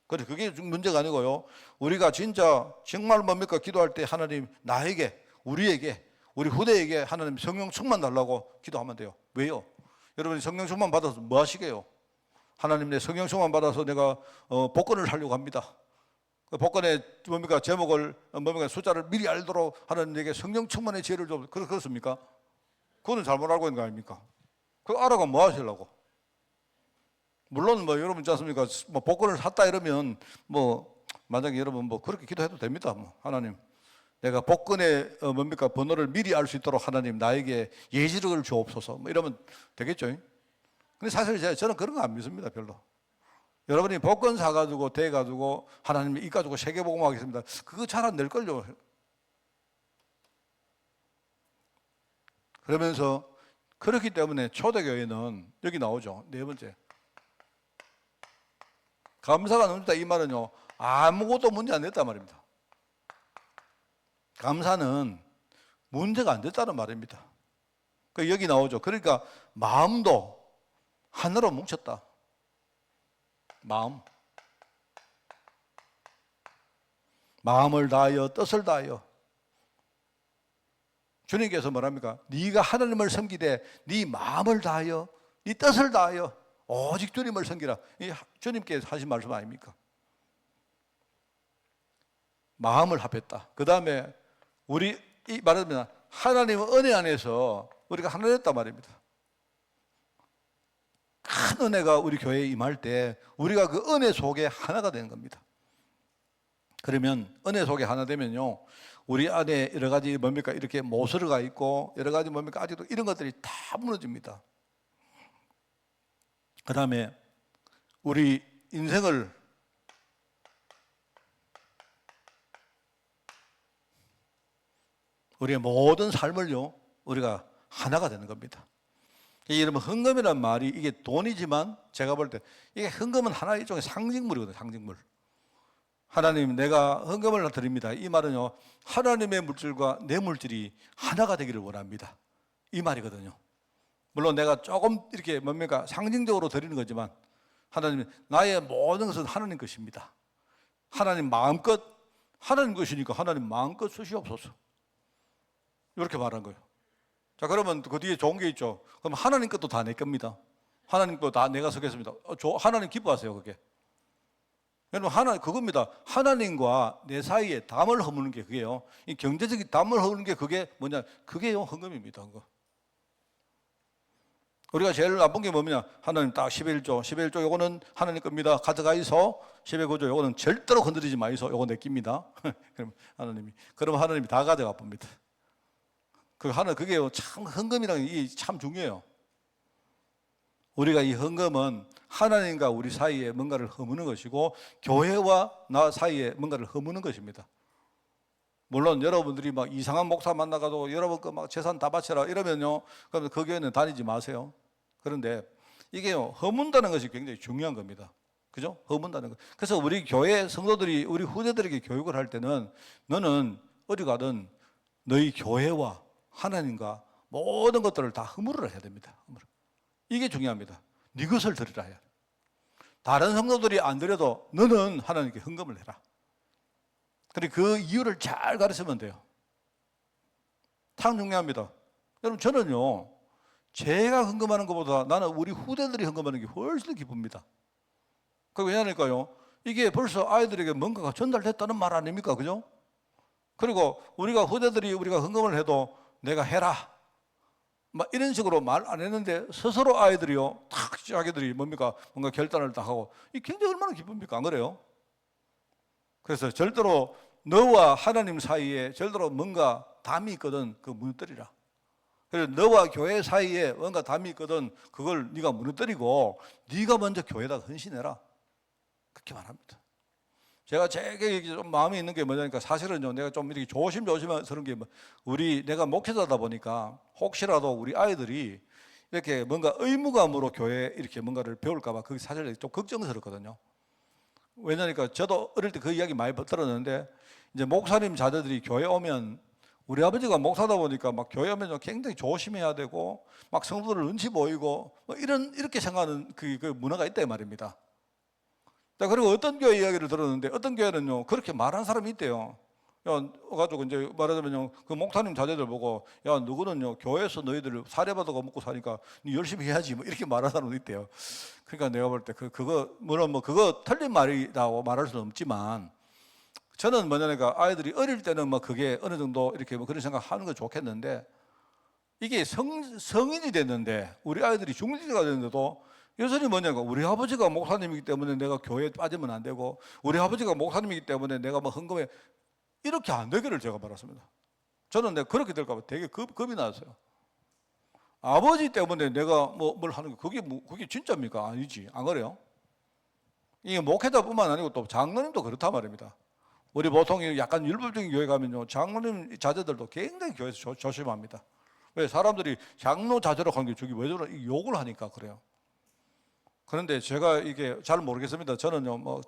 Speaker 3: 그래 그게 문제가 아니고요 우리가 진짜 정말 뭡니까 기도할 때 하나님 나에게 우리에게 우리 후대에게 하나님 성령 충만 달라고 기도하면 돼요. 왜요? 여러분이 성령 충만 받아서 뭐 하시게요? 하나님 내 성령 충만 받아서 내가 복권을 하려고 합니다. 복권의 뭡니까 제목을 뭡니까 숫자를 미리 알도록 하나님에게 성령 충만의 지혜를 좀 그렇습니까? 그거는 잘못 알고 있는 거 아닙니까? 그거 알아가 뭐 하시려고? 물론 뭐 여러분 있지 않습니까? 뭐 복권을 샀다 이러면 뭐 만약에 여러분 뭐 그렇게 기도해도 됩니다. 뭐 하나님, 내가 복권의 뭡니까 번호를 미리 알 수 있도록 하나님 나에게 예지력을 주옵소서. 뭐 이러면 되겠죠. 근데 사실 저는 그런 거 안 믿습니다. 별로. 여러분이 복권 사가지고 대가지고 하나님 이 가지고 세계복음하겠습니다. 그거 잘 안 될걸요. 그러면서 그렇기 때문에 초대교회는 여기 나오죠. 네 번째, 감사가 넘친다. 이 말은요, 아무것도 문제 안 됐단 말입니다. 감사는 문제가 안 됐다는 말입니다. 여기 나오죠. 그러니까 마음도 하나로 뭉쳤다. 마음을 다하여 뜻을 다하여. 주님께서 뭐랍니까? 네가 하나님을 섬기되 네 마음을 다하여 네 뜻을 다하여 오직 주님을 섬기라. 이 주님께서 하신 말씀 아닙니까? 마음을 합했다. 그 다음에 우리 이 말하면 하나님의 은혜 안에서 우리가 하나 됐단 말입니다. 큰 은혜가 우리 교회에 임할 때 우리가 그 은혜 속에 하나가 되는 겁니다. 그러면 은혜 속에 하나 되면요, 우리 안에 여러 가지 뭡니까 이렇게 모서리가 있고 여러 가지 뭡니까 아직도 이런 것들이 다 무너집니다. 그 다음에 우리 인생을 우리의 모든 삶을요 우리가 하나가 되는 겁니다. 여러분 헌금이란 말이 이게 돈이지만 제가 볼 때 이게 헌금은 하나의 일종의 상징물이거든요. 상징물. 하나님 내가 헌금을 드립니다. 이 말은요 하나님의 물질과 내 물질이 하나가 되기를 원합니다. 이 말이거든요. 물론 내가 조금 이렇게 뭡니까 상징적으로 드리는 거지만 하나님 나의 모든 것은 하나님 것입니다. 하나님 마음껏 하나님 것이니까 하나님 마음껏 쓰시옵소서. 이렇게 말한 거예요. 자 그러면 그 뒤에 좋은 게 있죠. 그럼 하나님 것도 다 내 겁니다. 하나님 것도 다 내가 쓰겠습니다. 하나님 기뻐하세요 그게. 여러분 하나 그겁니다. 하나님과 내 사이에 담을 허무는 게 그게요. 이 경제적인 담을 허무는 게 그게 뭐냐? 그게요 헌금입니다. 그거. 우리가 제일 나쁜 게 뭐냐? 하나님 딱 11조 요거는 하나님 겁니다. 가져가이소. 11구조 요거는 절대로 건드리지 마이소. 요거 내 깁니다. 그럼 하나님이 다 가져가 봅니다. 그게요 참 헌금이라는 게 참 중요해요. 우리가 이 헌금은 하나님과 우리 사이에 뭔가를 허무는 것이고 교회와 나 사이에 뭔가를 허무는 것입니다. 물론 여러분들이 막 이상한 목사 만나가지고 여러분 거 막 재산 다 바쳐라 이러면요, 그러면 그 교회는 다니지 마세요. 그런데 이게요 허문다는 것이 굉장히 중요한 겁니다. 그죠? 허문다는 것. 그래서 우리 교회 성도들이 우리 후대들에게 교육을 할 때는 너는 어디 가든 너희 교회와 하나님과 모든 것들을 다 허물을 해야 됩니다. 이게 중요합니다. 네 것을 드리라 해야 돼. 다른 성도들이 안 드려도 너는 하나님께 헌금을 해라. 그리고 그 이유를 잘 가르치면 돼요. 참 중요합니다. 여러분 저는요 제가 헌금하는 것보다 나는 우리 후대들이 헌금하는 게 훨씬 더 기쁩니다. 그게 왜냐니까요 이게 벌써 아이들에게 뭔가가 전달됐다는 말 아닙니까? 그죠? 그리고 우리가 후대들이 우리가 헌금을 해도 내가 해라 막 이런 식으로 말 안 했는데 스스로 아이들이요 탁 자기들이 뭡니까 뭔가 결단을 딱 하고 이 굉장히 얼마나 기쁩니까? 안 그래요? 그래서 절대로 너와 하나님 사이에 절대로 뭔가 담이 있거든 그거 무너뜨리라. 그래서 너와 교회 사이에 뭔가 담이 있거든 그걸 네가 무너뜨리고 네가 먼저 교회에다 헌신해라. 그렇게 말합니다. 제가 제게 좀 마음에 있는 게 뭐냐니까 사실은요 내가 좀 이렇게 조심스러운 게 내가 목회자다 보니까 혹시라도 우리 아이들이 이렇게 뭔가 의무감으로 교회에 이렇게 뭔가를 배울까봐 그게 사실 좀 걱정스럽거든요. 왜냐니까 저도 어릴 때 그 이야기 많이 들었는데 이제 목사님 자녀들이 교회 오면 우리 아버지가 목사다 보니까 막 교회 오면 굉장히 조심해야 되고 막 성도들 눈치 보이고 뭐 이렇게 생각하는 그 문화가 있다 이 말입니다. 자, 그리고 어떤 교회 이야기를 들었는데 어떤 교회는요 그렇게 말하는 사람이 있대요. 야, 가지고 이제 말하자면요 그 목사님 자녀들 보고 야 누구는요 교회에서 너희들 사례받아가 먹고 사니까 니 열심히 해야지 뭐 이렇게 말하는 사람도 있대요. 그러니까 내가 볼 때 그거 물론 뭐 그거 틀린 말이라고 말할 수는 없지만 저는 뭐냐니까 아이들이 어릴 때는 뭐 그게 어느 정도 이렇게 뭐 그런 생각하는 거 좋겠는데 이게 성인이 됐는데 우리 아이들이 중년기가 됐는데도 여전히 뭐냐고, 우리 아버지가 목사님이기 때문에 내가 교회에 빠지면 안 되고, 우리 아버지가 목사님이기 때문에 내가 뭐 헌금에, 이렇게 안 되기를 제가 바랐습니다. 저는 내가 그렇게 될까 봐 되게 겁이 났어요. 아버지 때문에 내가 뭘 하는 거, 그게 진짜입니까? 아니지. 안 그래요? 이게 목회자뿐만 아니고 또 장로님도 그렇단 말입니다. 우리 보통 약간 율법적인 교회 가면요, 장로님 자제들도 굉장히 교회에서 조심합니다. 왜? 사람들이 장로 자제로 하는 게 저기 왜 저러 욕을 하니까 그래요. 그런데 제가 이게 잘 모르겠습니다. 저는요,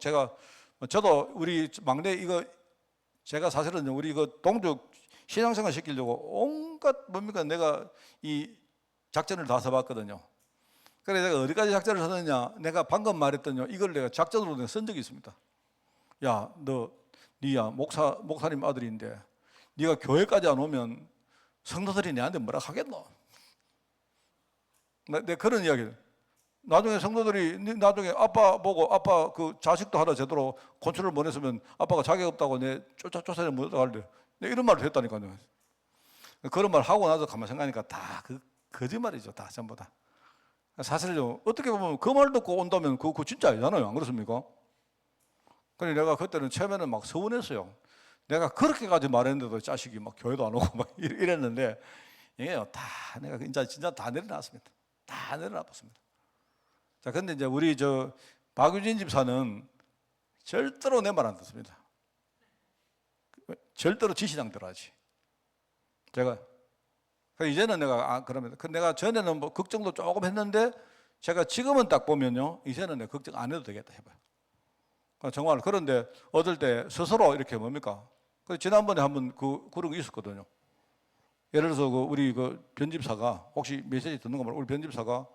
Speaker 3: 저도 우리 막내 제가 사실은요, 우리 동족 신앙생활 시키려고 온갖 내가 이 작전을 다 써봤거든요. 그래서 내가 어디까지 작전을 썼느냐, 내가 방금 말했던요, 이걸 내가 작전으로 내가 쓴 적이 있습니다. 야, 니야 목사님 아들인데 네가 교회까지 안 오면 성도들이 내한테 뭐라 하겠노? 내 그런 이야기를. 나중에 성도들이 나중에 아빠 보고 아빠 그 자식도 하나 제대로 곤충을 못 했으면 아빠가 자격 없다고 내 쫓아내 못 할래. 내가 이런 말을 했다니까요. 그런 말 하고 나서 가만 생각하니까 다 거짓말이죠. 다 전부 다. 사실요, 어떻게 보면 그 말 듣고 온다면 그거 진짜 아니잖아요. 안 그렇습니까? 그래 내가 그때는 처음에는 막 서운했어요. 내가 그렇게까지 말했는데도 자식이 막 교회도 안 오고 막 이랬는데 이게요, 다 내가 진짜 다 내려놨습니다. 다 내려놨습니다. 자, 근데 이제 우리 박유진 집사는 절대로 내 말 안 듣습니다. 절대로 지시장대로 하지. 제가 이제는 그러면 내가 전에는 뭐 걱정도 조금 했는데 제가 지금은 딱 보면요, 이제는 내가 걱정 안 해도 되겠다 해봐요. 정말. 그런데 어떨 때 스스로 이렇게 뭡니까? 지난번에 한번 그런 거 있었거든요. 예를 들어서 우리 변집사가 혹시 메시지 듣는 거 말고 우리 변집사가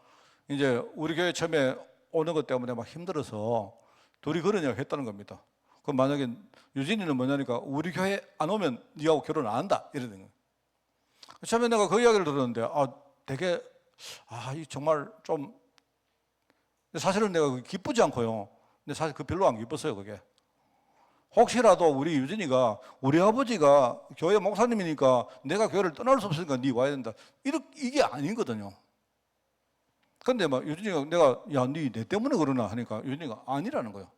Speaker 3: 이제 우리 교회 처음에 오는 것 때문에 막 힘들어서 둘이 그런 이야기 했다는 겁니다. 그럼 만약에 유진이는 뭐냐니까 우리 교회 안 오면 니하고 결혼 안 한다 이러는 거예요. 처음에 내가 그 이야기를 들었는데 되게 이 정말 좀 사실은 내가 기쁘지 않고요. 근데 사실 별로 안 기뻤어요. 그게 혹시라도 우리 유진이가 우리 아버지가 교회 목사님이니까 내가 교회를 떠날 수 없으니까 니 와야 된다 이게 아니거든요. 근데 막 유진이가 내가 니 내 때문에 그러나 하니까 유진이가 아니라는 거예요.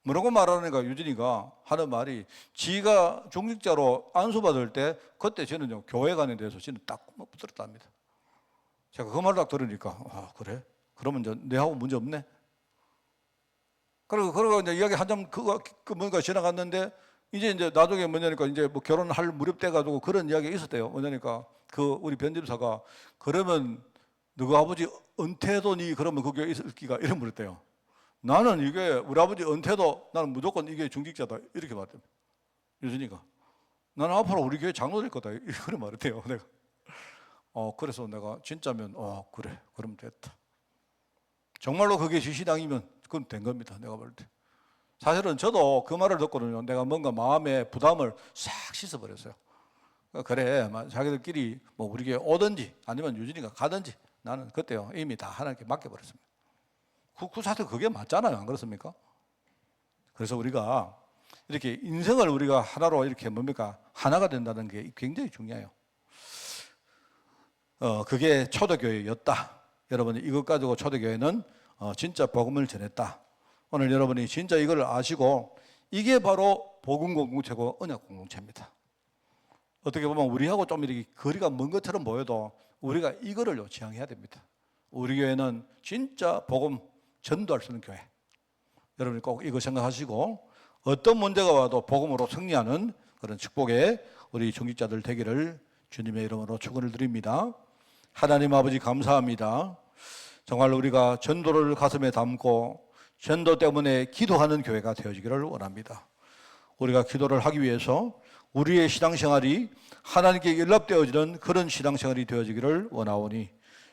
Speaker 3: 뭐라고 말하니까 유진이가 하는 말이 지가 중직자로 안수받을 때 그때 저는요 교회 가는 데서 저는 딱 붙들었답니다. 제가 그 말을 딱 들으니까 그래? 그러면 이제 내하고 문제 없네. 그러고 이제 이야기 한참 뭔가 지나갔는데 이제 나중에 뭐냐니까 이제 뭐 결혼할 무렵 돼 가지고 그런 이야기가 있었대요. 뭐냐니까 우리 변집사가 그러면 너희 아버지 은퇴도 니 그러면 그 교회에 있을 기가 이런 물었대요. 나는 이게 우리 아버지 은퇴도 나는 무조건 이게 중직자다 이렇게 말했대요. 유진이가 나는 앞으로 우리 교회 장로 될 거다 이렇게 말했대요. 내가 그래서 내가 진짜면 그래 그럼 됐다. 정말로 그게 지시당이면 그건 된 겁니다. 내가 볼 때. 사실은 저도 그 말을 듣고는 내가 뭔가 마음의 부담을 싹 씻어버렸어요. 그래 자기들끼리 뭐 우리 교회 오든지 아니면 유진이가 가든지 나는 그때요 이미 다 하나님께 맡겨버렸습니다. 사실 그게 맞잖아요. 안 그렇습니까? 그래서 우리가 이렇게 인생을 우리가 하나로 이렇게 하나가 된다는 게 굉장히 중요해요. 그게 초대교회였다. 여러분이 이것 가지고 초대교회는 진짜 복음을 전했다. 오늘 여러분이 진짜 이걸 아시고 이게 바로 복음 공동체고 언약 공동체입니다. 어떻게 보면 우리하고 좀 이렇게 거리가 먼 것처럼 보여도 우리가 이거를 지향해야 됩니다. 우리 교회는 진짜 복음 전도할 수 있는 교회. 여러분이 꼭 이거 생각하시고 어떤 문제가 와도 복음으로 승리하는 그런 축복의 우리 중직자들 되기를 주님의 이름으로 축원을 드립니다. 하나님 아버지 감사합니다. 정말 우리가 전도를 가슴에 담고 전도 때문에 기도하는 교회가 되어지기를 원합니다. 우리가 기도를 하기 위해서 우리의 신앙생활이 하나님께 연락되어지는 그런 신앙생활이 되어지기를 원하오니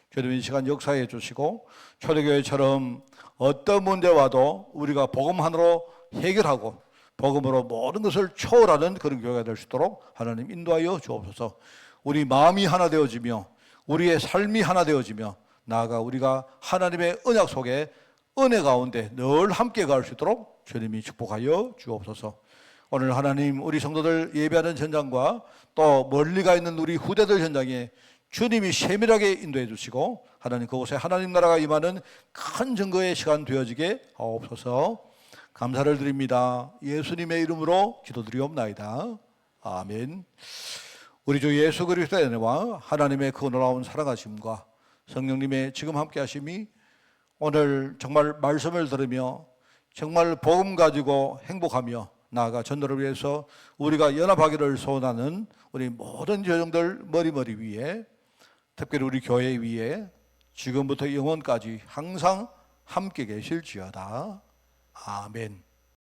Speaker 3: 주님 이 시간 역사해 주시고 초대교회처럼 어떤 문제 와도 우리가 복음 하나로 해결하고 복음으로 모든 것을 초월하는 그런 교회가 될 수 있도록 하나님 인도하여 주옵소서. 우리 마음이 하나 되어지며 우리의 삶이 하나 되어지며 나아가 우리가 하나님의 언약 속에 은혜 가운데 늘 함께 갈 수 있도록 주님이 축복하여 주옵소서. 오늘 하나님 우리 성도들 예배하는 현장과 또 멀리 가 있는 우리 후대들 현장에 주님이 세밀하게 인도해 주시고 하나님 그곳에 하나님 나라가 임하는 큰 증거의 시간 되어지게 하옵소서. 감사를 드립니다. 예수님의 이름으로 기도드리옵나이다. 아멘. 우리 주 예수 그리스도의 은혜와 하나님의 그 놀라운 사랑하심과 성령님의 지금 함께 하심이 오늘 정말 말씀을 들으며 정말 복음 가지고 행복하며 나아가 전도를 위해서 우리가 연합하기를 소원하는 우리 모든 여정들 머리머리 위에 특별히 우리 교회 위에 지금부터 영원까지 항상 함께 계실지어다. 아멘.